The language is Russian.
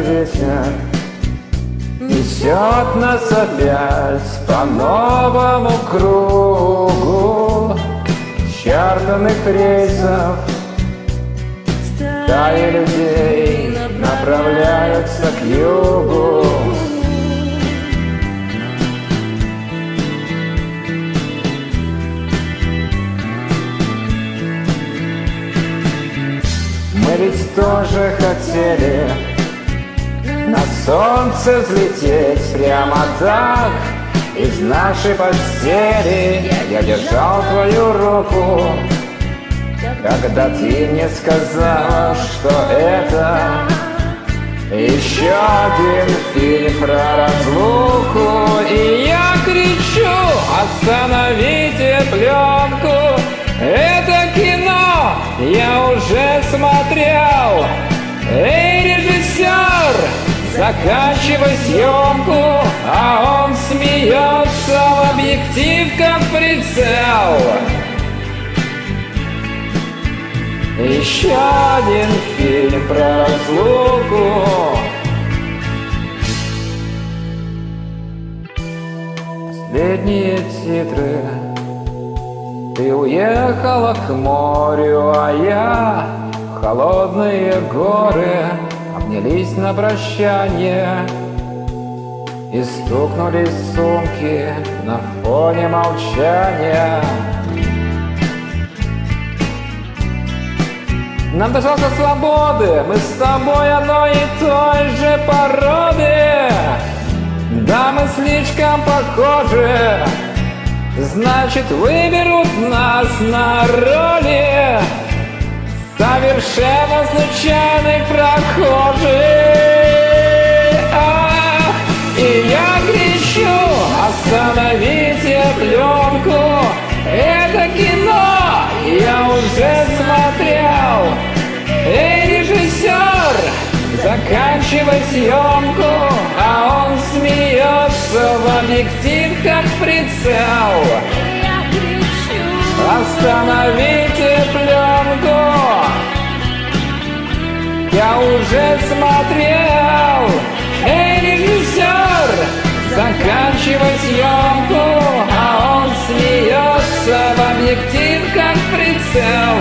ветер несет нас опять по новому кругу чартанных рейсов. Стаи людей направляются к югу. Мы ведь тоже хотели на солнце взлететь прямо так из нашей постели. Я держал твою руку, когда ты мне сказала, что это еще один фильм про разлуку. И я кричу: остановите пленку, это кино я уже смотрел. Эй, режиссер, заканчивай съемку. А он смеется в объектив, как прицел. Еще один фильм про разлуку. Последние титры. Ты уехала к морю, а я в холодные горы. Обнялись на прощание и стукнулись сумки на фоне молчания. Нам дождался свободы, мы с тобой одной и той же породы. Да, мы слишком похожи, значит, выберут нас на роли совершенно случайных прохожих. Ах, и я кричу: остановите пленку, это кино я уже смотрел. Эй, режиссер, заканчивай съемку. А он смеется в объектив, как прицел. Остановите пленку, я уже смотрел. Эй, режиссер, заканчивай съемку. А он смеется в объектив, как прицел.